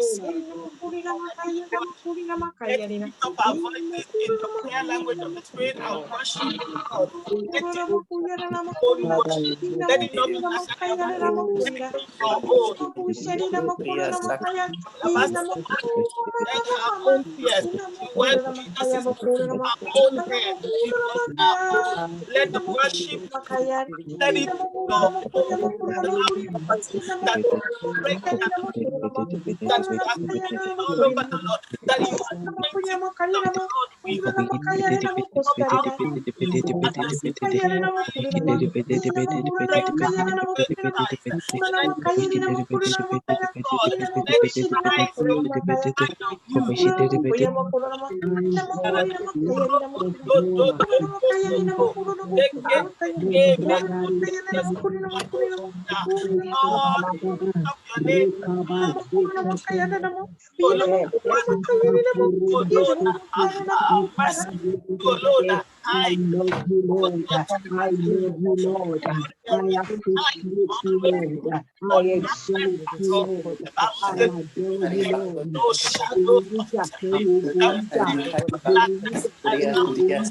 Let's lift up our voices in the prayer language of the Spirit and worship God. Let it be own worship. Let it not be let it be our own. Let our own fears. When Jesus is our own head, we must let the worship, let it be your own. That you pray, that you are speaking all over the Lord, that you are anointing of the Lord with I love you, Lord. I love you, Lord. I appreciate you, Lord. I exalt you, Lord. I adore you, Lord. Hallelujah, hallelujah, hallelujah, hallelujah. I worship you,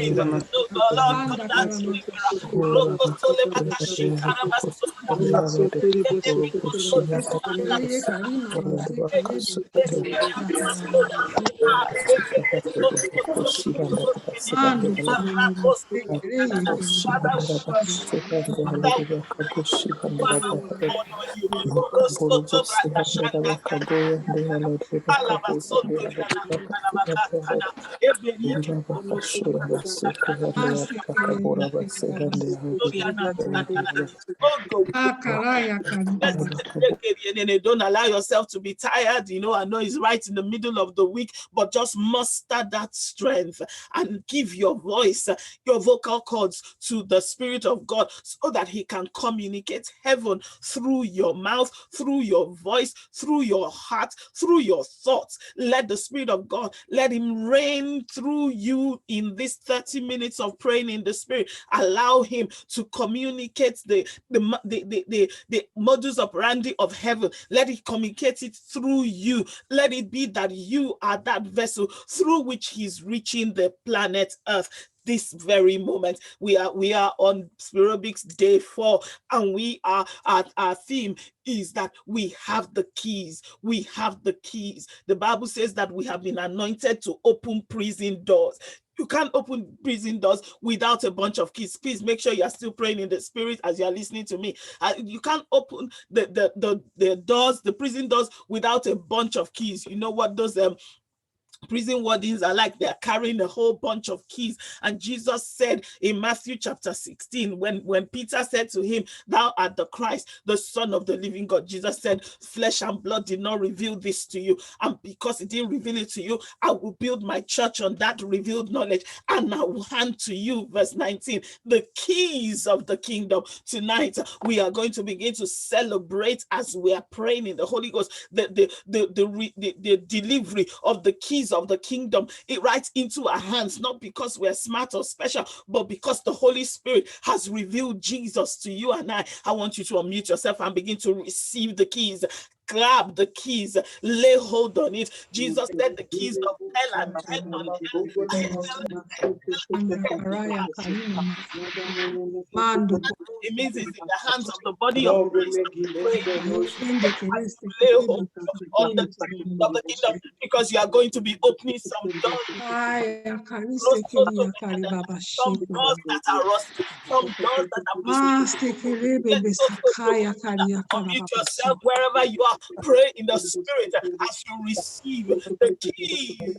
Lord. Adonai, El Shaddai, the one who created that Namakoro let the flow out of you as worship. Don't allow yourself to be tired. I know it's right in the middle of the week, but just muster that strength and give your voice, your vocal cords to the Spirit of God so that He can communicate heaven through your mouth, through your voice, through your heart, through your thoughts. Let the Spirit of God, let Him reign through you in this 30 minutes of praying in the Spirit. Allow Him to communicate the modus operandi of heaven. Let it communicate it through you. Let it be that you are that vessel through which He's reaching the planet Earth. This very moment, we are on Spirobics day 4, and we are at our theme is that we have the keys. We have the keys. The Bible says that we have been anointed to open prison doors. You can't open prison doors without a bunch of keys. Please make sure you are still praying in the Spirit as you are listening to me. You can't open the doors, the prison doors, without a bunch of keys. You know what those prison wardens are like? They're carrying a whole bunch of keys. And Jesus said in Matthew chapter 16, when Peter said to him, "Thou art the Christ, the Son of the living God," Jesus said, "Flesh and blood did not reveal this to you. And because it didn't reveal it to you, I will build my church on that revealed knowledge, and I will hand to you," verse 19, "the keys of the kingdom." Tonight, we are going to begin to celebrate as we are praying in the Holy Ghost, the delivery of the keys of the kingdom right into our hands, not because we're smart or special, but because the Holy Spirit has revealed Jesus to you and I. I want you to unmute yourself and begin to receive the keys. grab the keys, lay hold on it. Jesus said the keys of hell and death on Mando. it means it's in the hands of the body of Christ. Lay hold on the keys of the kingdom, because you are going to be opening some doors. Some doors that are rusty, some doors that are unmute yourself wherever you are. Pray in the spirit as you receive the keys.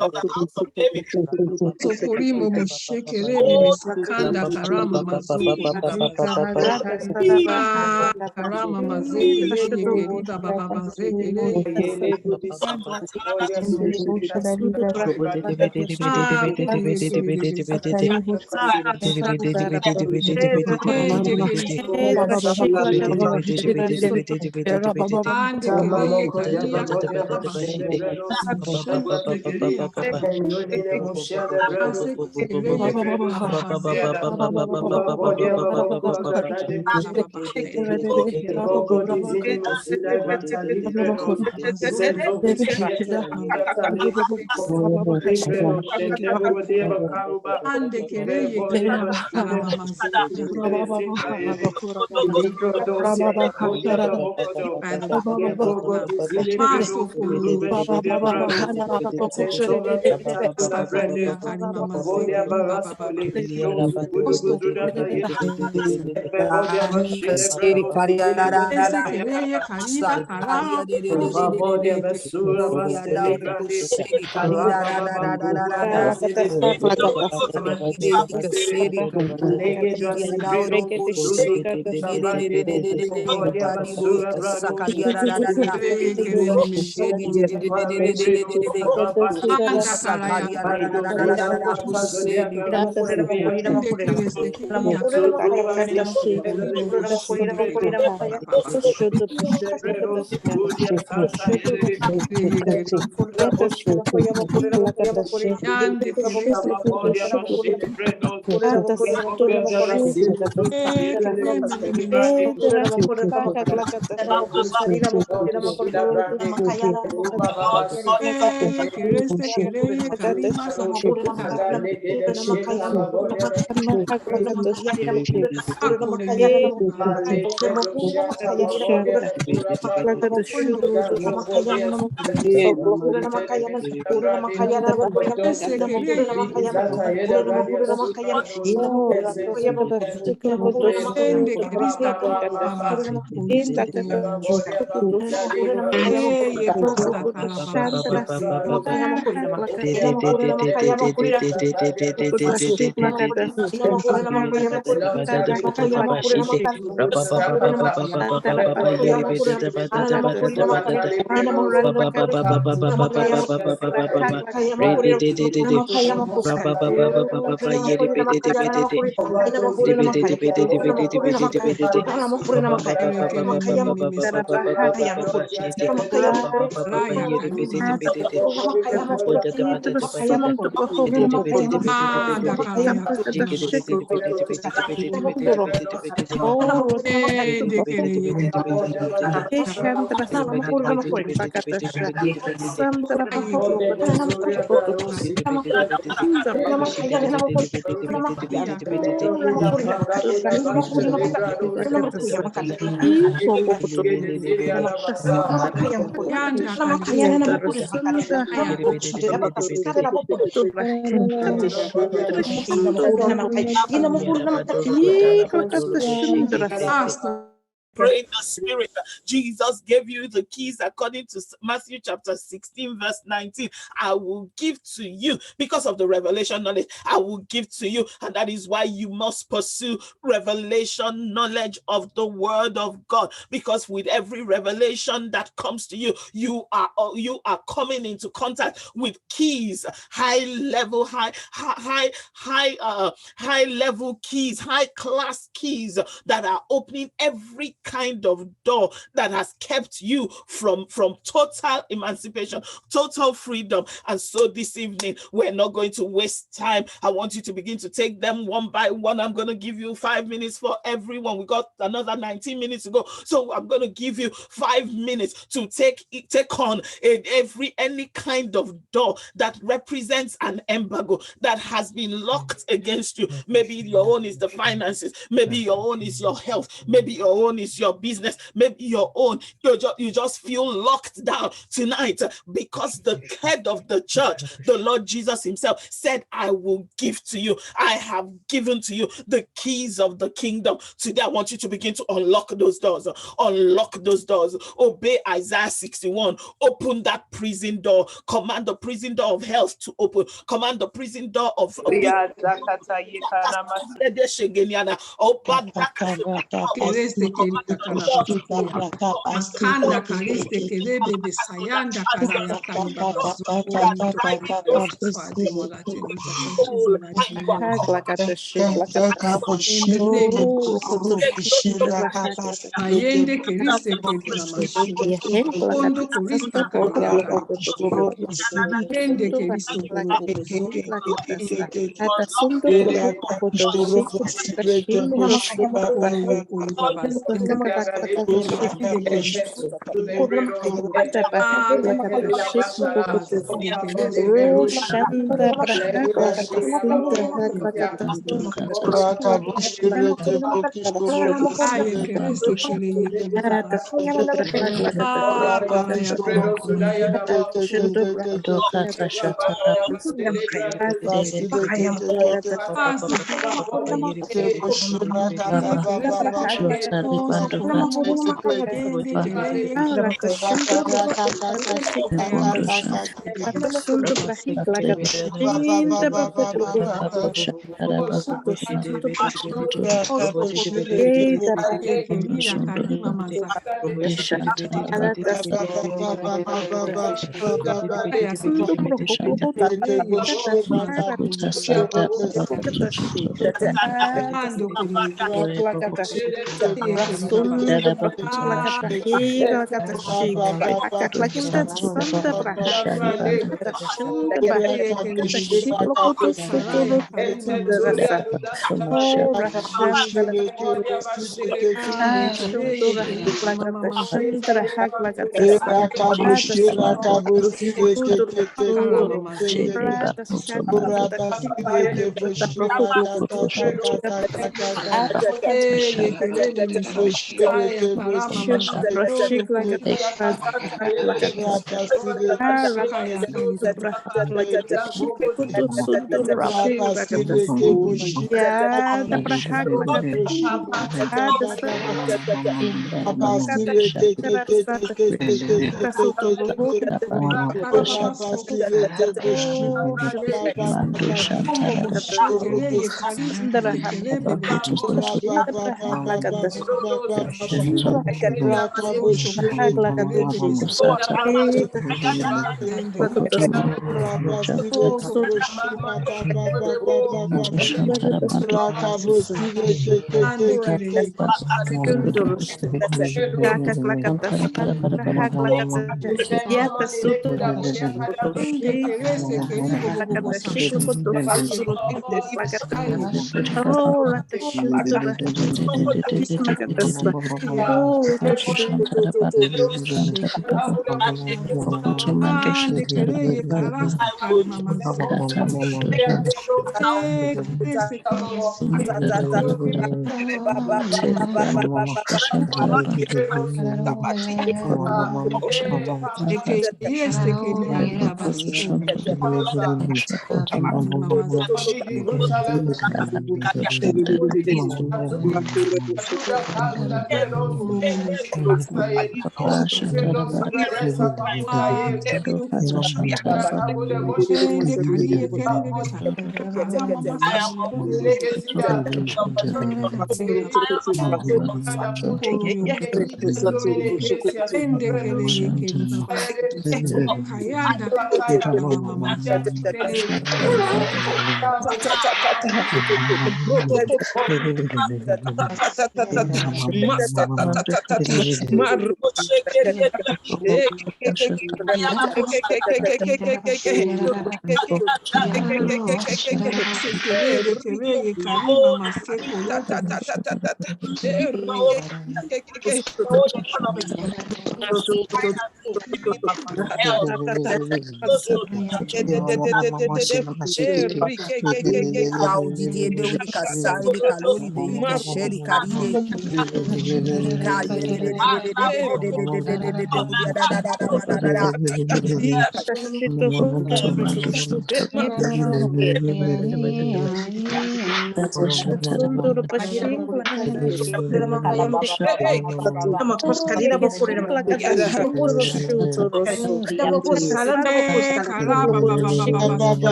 Of the house of David. Pray in the spirit. Jesus gave you the keys according to Matthew chapter 16 verse 19. I will give to you because of the revelation knowledge. I will give to you, and that is why you must pursue revelation knowledge of the word of God, because with every revelation that comes to you, you are coming into contact with keys, high level keys, high class keys that are opening every kind of door that has kept you from total emancipation, total freedom. And so this evening, we're not going to waste time. I want you to begin to take them one by one. I'm going to give you 5 minutes for everyone. We got another 19 minutes to go. So I'm going to give you 5 minutes to take on any kind of door that represents an embargo that has been locked against you. Maybe your own is the finances. Maybe your own is your health. Maybe your own is your business. Maybe your own, you just feel locked down tonight because the head of the church, the Lord Jesus himself, said, I will give to you. I have given to you the keys of the kingdom. Today, I want you to begin to unlock those doors. Unlock those doors. Obey Isaiah 61. Open that prison door. Command the prison door of health to open. Command the prison door of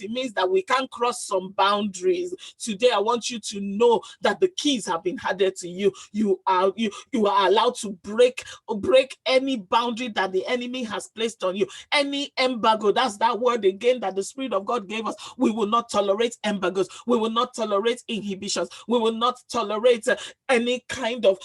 It means that we can't cross some boundaries. Today, I want you to know that the keys have been handed to you. You are allowed to break any boundary that the enemy has placed on you. Any embargo, that's that word again that the Spirit of God gave us. We will not tolerate embargoes. We will not tolerate inhibitions. We will not tolerate any kind of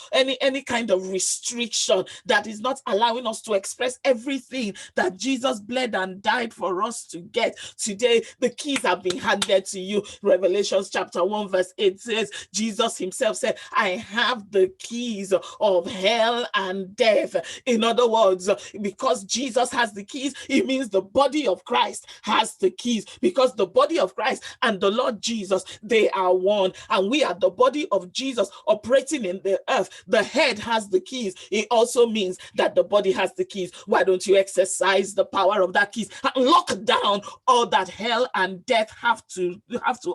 restriction that is not allowing us to express everything that Jesus bled and died for us to get. Today, the keys have been handed to you. Revelations chapter 1 verse 8 says, Jesus himself said, I have the keys of hell and death. In other words, because Jesus has the keys, it means the body of Christ has the keys, because the body of Christ and the Lord Jesus, they are one, and we are the body of Jesus operating in the earth. The head has the keys. It also means that the body has the keys. Why don't you exercise the power of that keys and lock down all that hell and death have to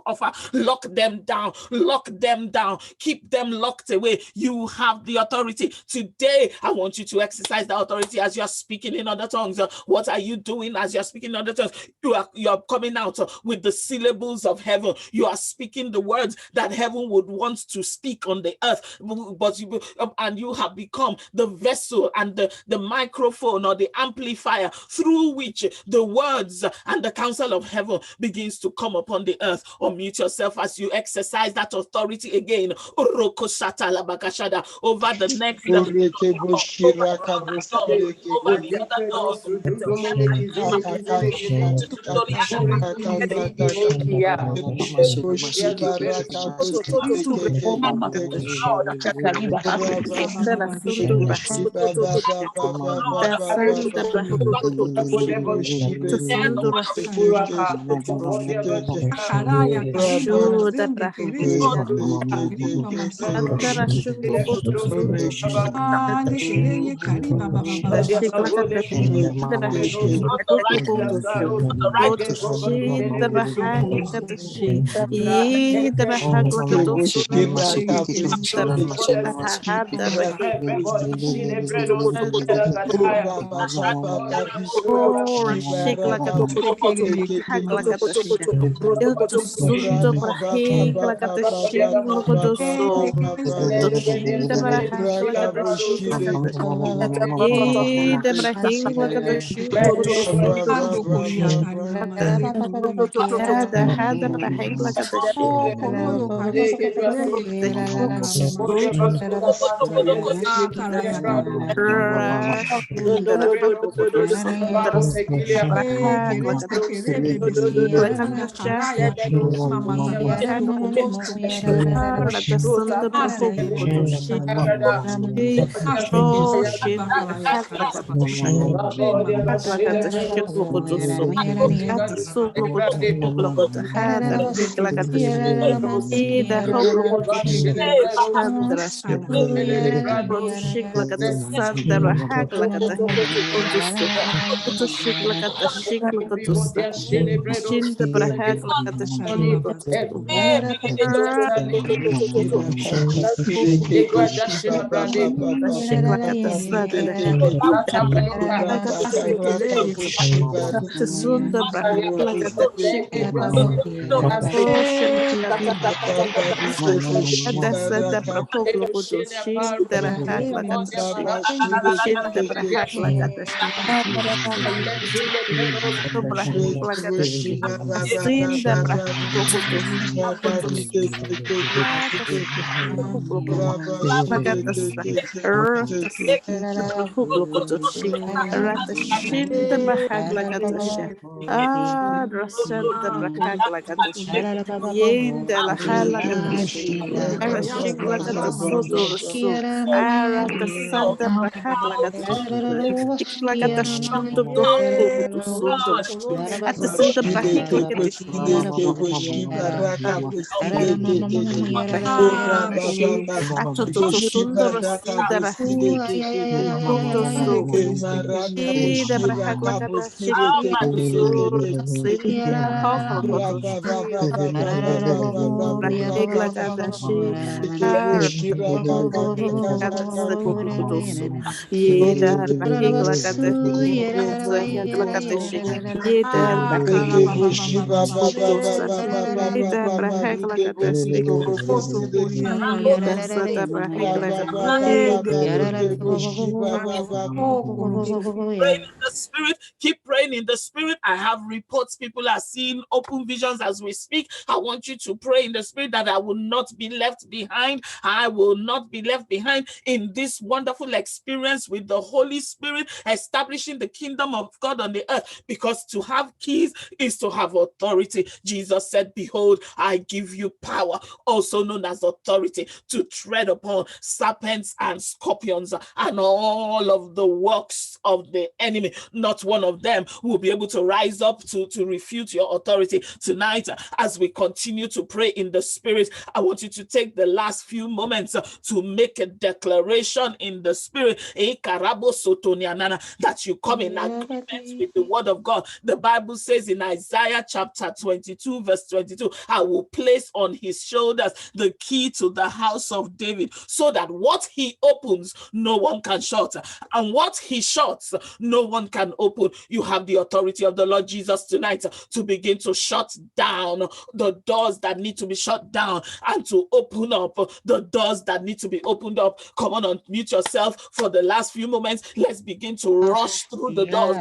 offer? Lock them down, keep them locked away. You have the authority. Today, I want you to exercise the authority as you're speaking in other tongues. What are you doing as you're speaking in other tongues? You are coming out with the syllables of heaven. You are speaking the words that heaven would want to speak on the earth, but you have become the vessel and the microphone or the amplifier through which the words and the counsel of heaven begins to come upon the earth. Unmute yourself as you exercise that authority again over the next Shinda Brahag Sunda Brahagata Sada Brahoglo Shin the Rahag Lagatashi Shin the Brahag Lagatashi Lagatashi Sin the Brahoglo Lagatasa Brahoglo Ratashin the Brahag Lagatashi Rasan the Brahag Lagatashi Yen the Lahala Gatashi Arashik Lagatasodo Rasul Arata Sanda Brahag Lagatashi Lagatashanto Brohoto Sondo at the Santa Brahig Lagatashi Atoto Sunda Rasida Rahoto So the Brahag Lagatashi Praying in the spirit, keep praying in the spirit. I have reports people are seeing open visions as we speak. I want you to pray in the spirit that I will not be left behind. I will not be left behind in this wonderful experience with the Holy Spirit, establishing the kingdom of God on the earth, because to have keys is to have authority. Jesus said, behold, I give you power, also known as authority, to tread upon serpents and scorpions and all of the works of the enemy. Not one of them will be able to rise up to refute your authority. Tonight, as we continue to pray in the spirit, I want you to take the last few moments to make a declaration in the spirit that you come in agreement with the word of God. The Bible says in Isaiah chapter 22 verse 22, I will place on his shoulders the key to the house of David, so that what he opens no one can shut, and what he shuts no one can open. You have the authority of the Lord Jesus tonight to begin to shut down the doors that need to be shut down and to open up the doors that need to be opened up. Come on, unmute yourself for the last few moments. Let's begin to rush through the doors.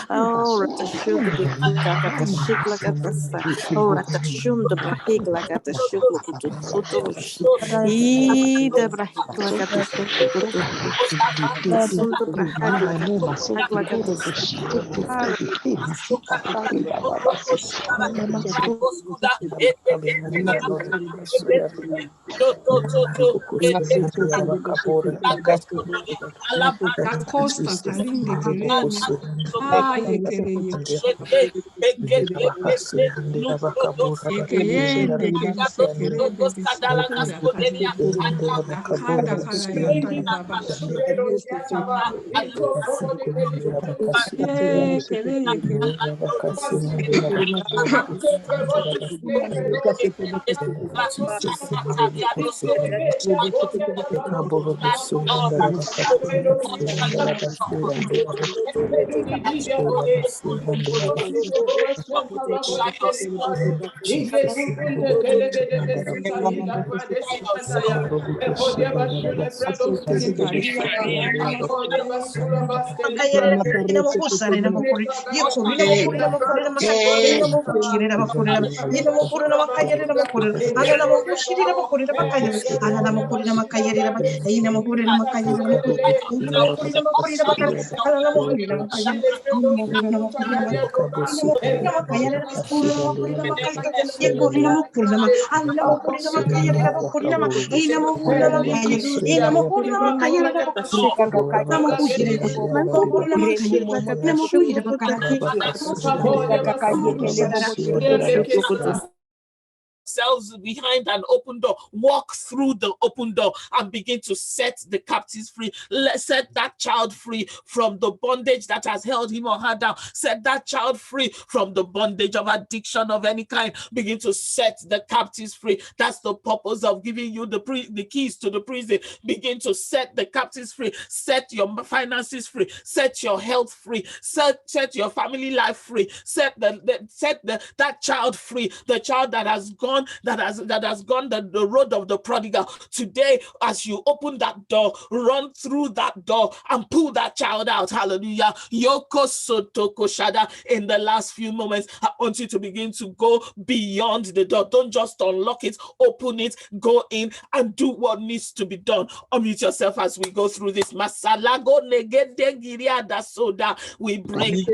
Oh, Ratashun the big Lakatashik Lakatasa. Oh, Ratashun the Brahik Lakatashuk Lukutushi. E the Brahik Lakatashuk Sun the Brahag Costa Carinde Kereme. Ekeyende kerisi kerebe besuto ya kare. Akanda karayata ya baba shekere sekere. Ye kere kere. Selves behind an open door, walk through the open door and begin to set the captives free. Set that child free from the bondage that has held him or her down. Set that child free from the bondage of addiction of any kind. Begin to set the captives free. That's the purpose of giving you the keys to the prison. Begin to set the captives free. Set your finances free. Set your health free. Set your family life free. Set that child free. The child that has gone the road of the prodigal. Today, as you open that door, run through that door and pull that child out. Hallelujah. Yoko Sotoko Shada. In the last few moments, I want you to begin to go beyond the door. Don't just unlock it, open it, go in and do what needs to be done. Unmute yourself as we go through this. Masalago negede giriada soda. We break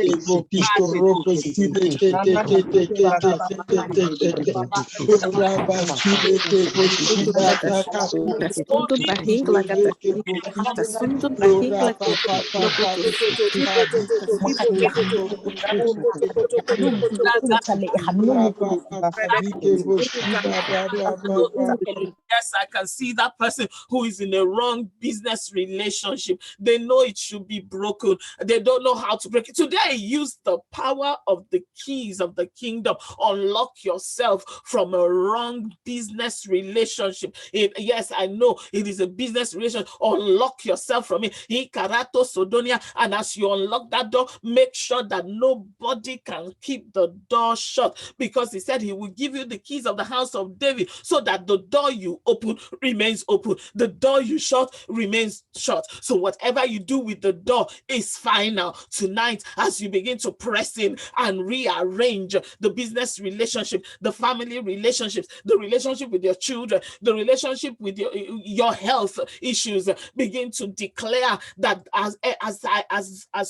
Yes, I can see that person who is in a wrong business relationship. They know it should be broken. They don't know how to break it. Today, use the power of the keys of the kingdom. Unlock yourself from a wrong business relationship. Yes, I know it is a business relationship. Unlock yourself from it. Ikarato Sodonia. And as you unlock that door, make sure that nobody can keep the door shut, because he said he will give you the keys of the house of David, so that the door you open remains open, the door you shut remains shut. So whatever you do with the door is final. Tonight, as you begin to press in and rearrange the business relationship, the family relationships, the relationship with your children, the relationship with your health issues, begin to declare that as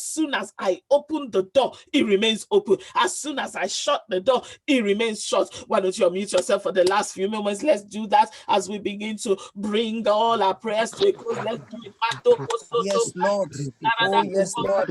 soon as I open the door, it remains open. As soon as I shut the door, it remains shut. Why don't you unmute yourself for the last few moments? Let's do that as we begin to bring all our prayers to a close. Let's do it. Yes, Lord. Oh, yes, Lord.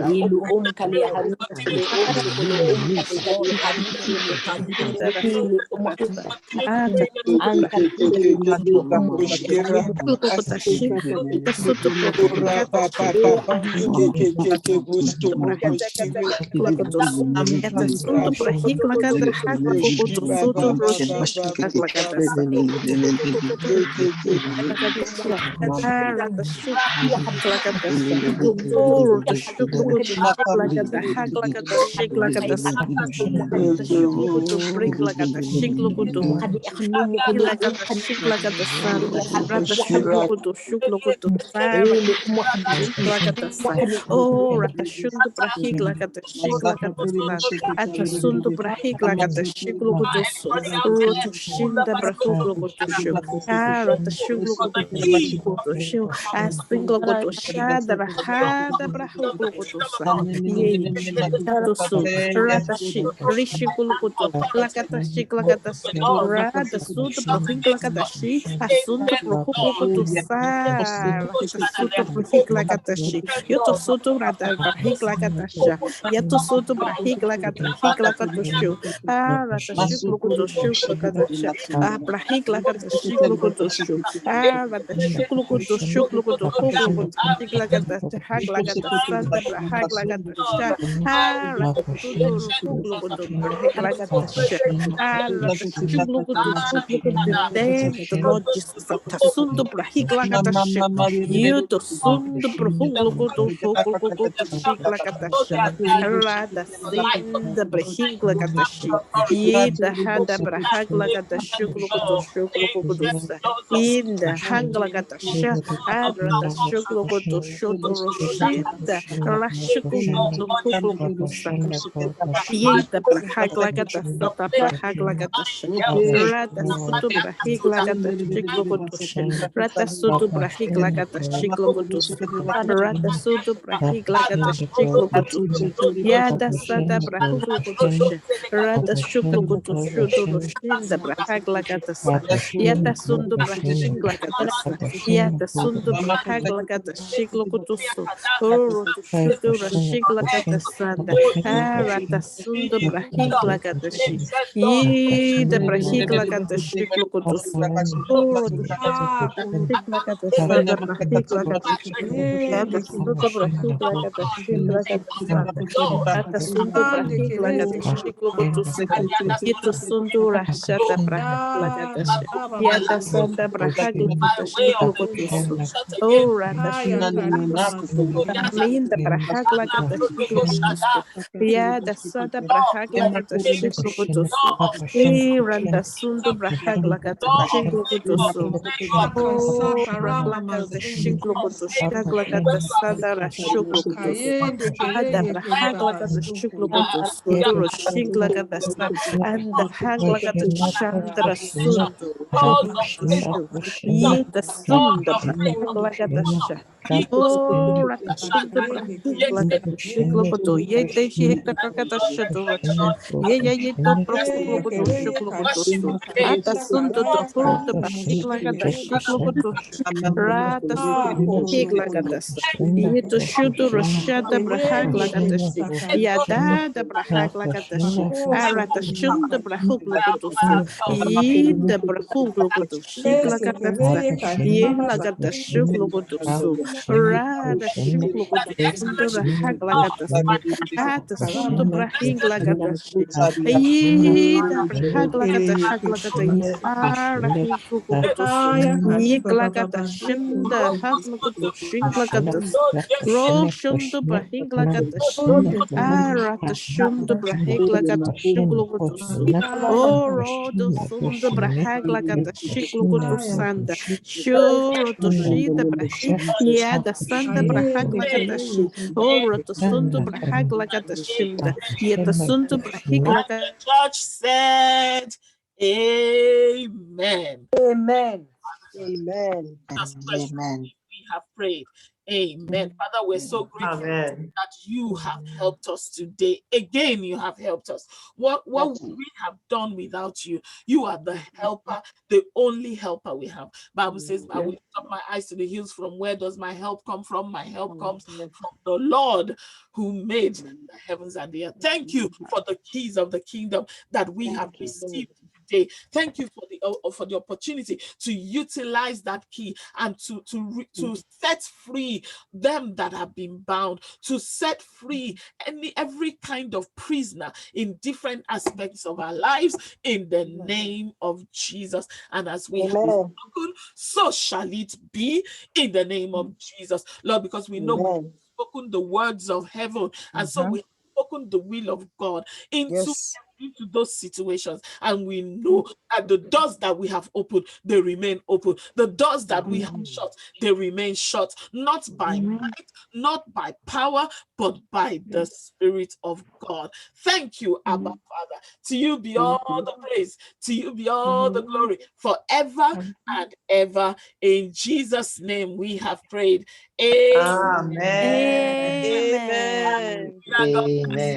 Yoto soto rada brahik lakatasha. Yato soto brahik lakatahik lakatoshu. Ratashuk lokotoshu lakatasha. Brahik lakatashik lokotoshu. Ratashuk lokotoshu lokotohuk lokotashik lakatashak lakatasanta brahak lakatasha. Ratasuto huk lokoto brahik lakatasha. Ratashuk lokotoshu lokotasha. The Lord Jesus Tasundo brahik lakatasha. Yuto sundo brahuk lokotohuk lokotashik lakatasha. Rada sinda brahik lakatashi. Yeda hada brahagla gata shuklukutu shuklukutusa. Inda hangla gata sha. Adrata shuklukutu shutoroshita. Rashukutu huklukutusa. Yeda brahagla gata sata brahagla gata sha. Rata sutu brahik lagata shiklokotus. Rata sutu brahik lagata shiklokotus. Rata sutu brahik lagata shiklokotus. Yada sada brahuklokotus. Rata shuklokotus shutu roshinda brahak lagata sa. Yata sundu brahik lagata sa. Yata sundu brahak lagata shiklokotus. Oro to shutu rashik lagata sanda. Rata sundu brahik lagata shi. Ye the brahik lagata shiklokotus. Oro to Thank brahik lagata sada brahik lagata shi. Yata sundu brahik lagata shik lagata sanda. Yata sundu brahik lagata shiklokotus. Yata sundu rashata brahik lagata shi. Yata sanda brahik lagata shiklokotus. Oh, rata shiklokotus. Linda brahagla gata shiklokotusu. Ya da sada brahagla gata shiklokotusu. Randa sundu brahagla gata shiklokotusu. Oh, brahagla gata shiklokotusu. Shagla gata sada rashoklokotusu. Ada brahagla gata shiklokotusu. Duro shigla gata sa. Anda hagla gata shandra sundu. Shoklokotusu. Yita sunda brahagla gata sha. Oh, rakashunta brahigla shiklokoto. Ye te shiheka kakata shadoraksha. Ye to proklokoto shuklokoto su. Ata sunto to hurta brahigla gata shiklokoto. Rata sunto brahigla gata sa. Ye to shuto roshada brahagla gata shi. Yada da brahagla gata shi. Arata shunta brahuglokoto su. Ye da brahuglokoto shikla gata sa. Ye la gata shuklokoto su. Rada shiklokoto sunto rahaglagata ata sunto brahiglagata shi yida brahaglagata shaglagata ara hiklokoto su yiglagata shinda haglokoto shinglagata ro shunto brahiglagata shi arata shunto brahiglagata shiklokoto su oro do sunto brahaglagata shiklokoto sanda shuro to shida brahi Yada sanda brahagla gatashi. Oro to sundu brahagla gatashinda. Yeta sundu brahigla The church said, Amen. Amen. Amen. Jesus Christ, Amen. we have prayed. Amen. Father, we're so grateful that you have helped us today. Again, you have helped us. What would we have done without you? You are the helper, the only helper we have. Bible says, I will lift up my eyes to the hills. From where does my help come from? My help comes from the Lord who made the heavens and the earth. Thank you for the keys of the kingdom that we have received today. Thank you for the opportunity to utilize that key and to set free them that have been bound, to set free every kind of prisoner in different aspects of our lives in the name of Jesus. And as we have spoken, so shall it be in the name of Jesus, Lord, because we know we've spoken the words of heaven, and so we've spoken the will of God into those situations, and we know that the doors that we have opened, they remain open. The doors that we have shut, they remain shut, not by might, not by power, but by the Spirit of God. Thank you, Abba Father. To you be all the praise, to you be all the glory, forever and ever. In Jesus' name we have prayed. Amen. Amen. Amen.